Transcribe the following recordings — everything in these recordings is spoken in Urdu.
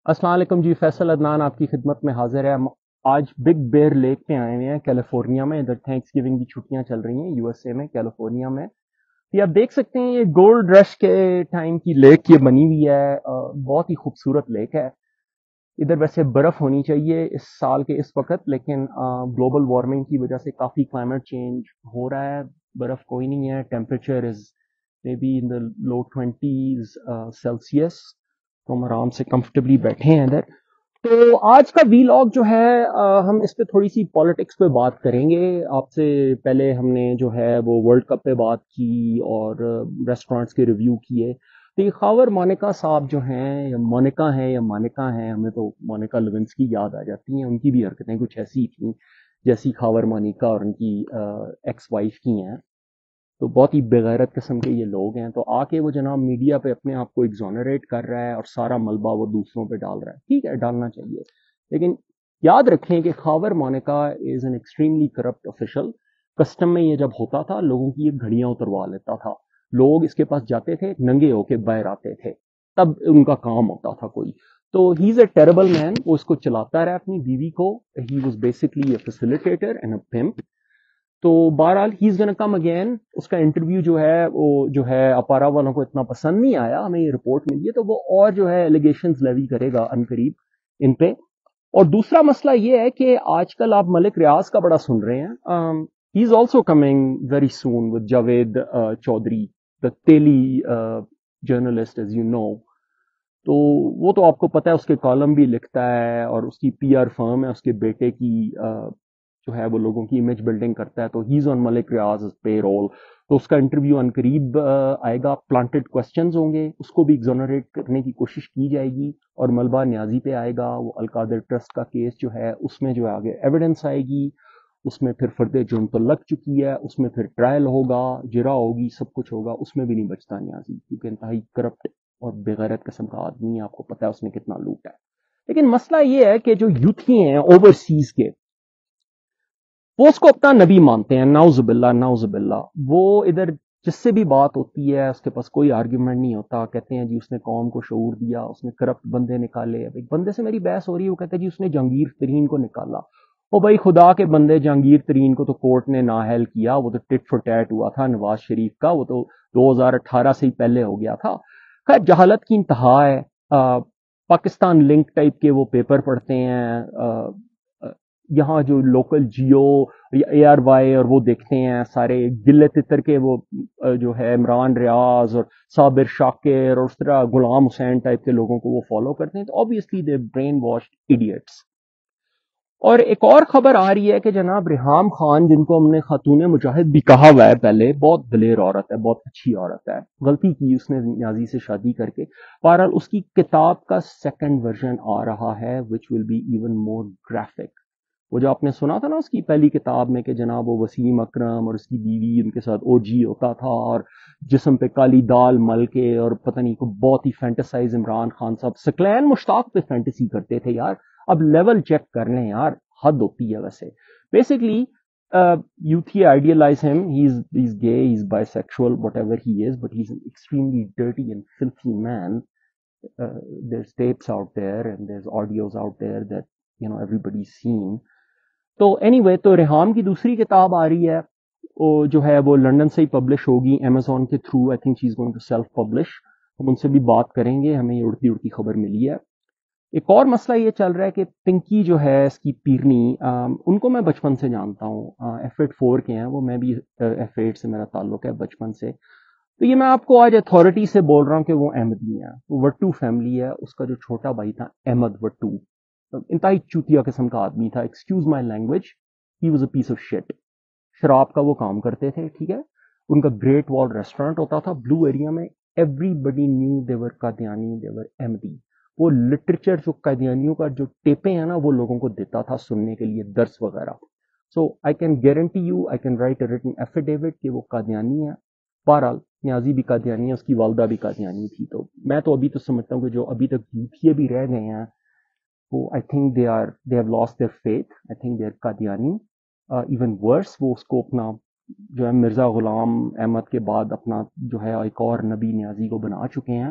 السلام علیکم جی، فیصل عدنان آپ کی خدمت میں حاضر ہے. ہم آج بگ بیئر لیک پہ آئے ہوئے ہیں کیلیفورنیا میں. ادھر تھینکس گیونگ کی چھٹیاں چل رہی ہیں یو ایس اے میں، کیلیفورنیا میں. یہ آپ دیکھ سکتے ہیں، یہ گولڈ رش کے ٹائم کی لیک یہ بنی ہوئی ہے. بہت ہی خوبصورت لیک ہے. ادھر ویسے برف ہونی چاہیے اس سال کے اس وقت، لیکن گلوبل وارمنگ کی وجہ سے کافی کلائمیٹ چینج ہو رہا ہے. برف کوئی نہیں ہے. Temperature is may be in the low 20s Celsius. تو ہم آرام سے کمفرٹیبلی بیٹھے ہیں ادھر. تو آج کا وی لاگ جو ہے ہم اس پہ تھوڑی سی پالیٹکس پہ بات کریں گے. آپ سے پہلے ہم نے جو ہے وہ ورلڈ کپ پہ بات کی اور ریسٹورانٹس کے ریویو کیے. تو یہ خاور مونیکا صاحب جو ہیں، یا مونیکا ہیں، ہمیں تو مونیکا لیونسکی یاد آ جاتی ہیں. ان کی بھی حرکتیں کچھ ایسی تھیں جیسی خاور مونیکا اور ان کی ایکس وائف کی ہیں. تو بہت ہی بغیرت قسم کے یہ لوگ ہیں. تو آ کے وہ جناب میڈیا پہ اپنے آپ کو ایگزونریٹ کر رہا ہے اور سارا ملبہ وہ دوسروں پہ ڈال رہا ہے. ٹھیک ہے، ڈالنا چاہیے، لیکن یاد رکھیں کہ Khawar Monica is an extremely corrupt official. Custom میں یہ جب ہوتا تھا، لوگوں کی یہ گھڑیاں اتروا لیتا تھا. لوگ اس کے پاس جاتے تھے، ننگے ہو کے باہر آتے تھے، تب ان کا کام ہوتا تھا کوئی. تو ہی از اے ٹیریبل مین. وہ اس کو چلاتا رہا اپنی بیوی کو. He was basically a facilitator and a pump. تو بہرحال ہی از گن کم اگین. اس کا انٹرویو جو ہے وہ جو ہے اپارا والوں کو اتنا پسند نہیں آیا. ہمیں یہ رپورٹ ملی ہے، تو وہ اور جو ہے ایلیگیشنز لیوی کرے گا ان قریب ان پہ. اور دوسرا مسئلہ یہ ہے کہ آج کل آپ ملک ریاض کا بڑا سن رہے ہیں. He is also coming very soon with Javed Chaudhry, the telly journalist as you know. تو وہ تو آپ کو پتا ہے، اس کے کالم بھی لکھتا ہے اور اس کی پی آر فرم ہے اس کے بیٹے کی، جو ہے وہ لوگوں کی امیج بلڈنگ کرتا ہے. تو ہی از آن ملک ریاض پے رول. تو اس کا انٹرویو ان قریب آئے گا. پلانٹڈ کوشچنز ہوں گے، اس کو بھی ایگزونریٹ کرنے کی کوشش کی جائے گی. اور ملبہ نیازی پہ آئے گا. وہ القادر ٹرسٹ کا کیس جو ہے اس میں جو آگے ایویڈنس آئے گی، اس میں پھر فرد جرم تو لگ چکی ہے، اس میں پھر ٹرائل ہوگا، جرا ہوگی، سب کچھ ہوگا. اس میں بھی نہیں بچتا نیازی، کیونکہ انتہائی کرپٹ اور بغیرت قسم کا آدمی ہے. آپ کو پتا ہے اس نے کتنا لوٹا ہے. لیکن مسئلہ یہ ہے کہ جو یوتھی ہیں اوورسیز کے، وہ اس کو اپنا نبی مانتے ہیں. نعوذ باللہ نعوذ باللہ. وہ ادھر جس سے بھی بات ہوتی ہے اس کے پاس کوئی آرگیومنٹ نہیں ہوتا. کہتے ہیں جی اس نے قوم کو شعور دیا، اس نے کرپٹ بندے نکالے. اب ایک بندے سے میری بحث ہو رہی ہے، وہ کہتا ہے جی اس نے جہانگیر ترین کو نکالا. او بھائی خدا کے بندے، جہانگیر ترین کو تو کورٹ نے نااہل کیا. وہ تو ٹٹ فور ٹیٹ ہوا تھا نواز شریف کا. وہ تو 2018 سے ہی پہلے ہو گیا تھا. خیر جہالت کی انتہا ہے. پاکستان لنک ٹائپ کے وہ پیپر پڑھتے ہیں، یہاں جو لوکل جیو یا اے آر وائی اور وہ دیکھتے ہیں سارے گلے تتر کے. وہ جو ہے عمران ریاض اور صابر شاکر اور اس طرح غلام حسین ٹائپ کے لوگوں کو وہ فالو کرتے ہیں. تو obviously they brain washed idiots. اور ایک اور خبر آ رہی ہے کہ جناب ریحام خان، جن کو ہم نے خاتون مجاہد بھی کہا ہوا ہے پہلے، بہت دلیر عورت ہے، بہت اچھی عورت ہے. غلطی کی اس نے نیازی سے شادی کر کے. بہرحال اس کی کتاب کا سیکنڈ ورژن آ رہا ہے which will be even more graphic. وہ جو آپ نے سنا تھا نا اس کی پہلی کتاب میں کہ جناب وہ وسیم اکرم اور اس کی بیوی ان کے ساتھ او جی ہوتا تھا اور جسم پہ کالی دال مل کے، اور پتہ نہیں کو بہت ہی فینٹسائز عمران خان صاحب سکلین مشتاق پہ فینٹیسی کرتے تھے. یار اب لیول چیک کر لیں یار، حد ہوتی ہے. ویسے بیسکلی یوتھی آئیڈیلائز ہم. he's gay, he's bisexual, whatever he is, but he's an extremely dirty and filthy man. There's tapes out there and there's audios out there that everybody's seen. تو اینی وے، تو ریحام کی دوسری کتاب آ رہی ہے، وہ جو ہے وہ لنڈن سے ہی پبلش ہوگی امیزون کے through. I think she is going to self publish. ہم ان سے بھی بات کریں گے. ہمیں یہ اڑتی اڑتی خبر ملی ہے. ایک اور مسئلہ یہ چل رہا ہے کہ پنکی جو ہے اس کی پیرنی، ان کو میں بچپن سے جانتا ہوں. F84 کے ہیں وہ، میں بھی F8 سے میرا تعلق ہے بچپن سے. تو یہ میں آپ کو آج اتھارٹی سے بول رہا ہوں کہ وہ احمدی ہیں. وہ وٹو فیملی ہے. اس کا جو چھوٹا بھائی تھا احمد وٹو، انتہائی چوتیا قسم کا آدمی تھا. Excuse my language, he was a piece of shit. شراب کا وہ کام کرتے تھے. ٹھیک ہے. ان کا گریٹ وال ریسٹورینٹ ہوتا تھا بلو ایریا میں. ایوری بڈی نیو دیور قادیانی، دیور احمدی. وہ لٹریچر جو قادیانیوں کا جو ٹیپیں ہیں نا، وہ لوگوں کو دیتا تھا سننے کے لیے، درس وغیرہ. So I can guarantee you, I can write a written affidavit کہ وہ قادیانی ہے. بہرحال نیازی بھی قادیانی ہے، اس کی والدہ بھی قادیانی تھی. تو میں تو ابھی تو سمجھتا ہوں کہ جو ابھی تک یوتھیے بھی رہ گئے ہیں وہ I think they have lost their faith. I think they are Qadiani. even worse، وہ اس کو اپنا جو ہے مرزا غلام احمد کے بعد اپنا جو ہے ایک اور نبی نیازی کو بنا چکے ہیں.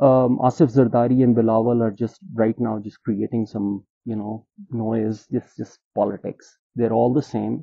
Asif Zardari and Bilawal are just right now just creating some, noise, just politics. They're all the same.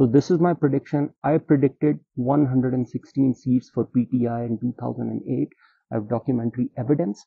So this is my prediction. I predicted 116 seats for PTI in 2008. I have documentary evidence,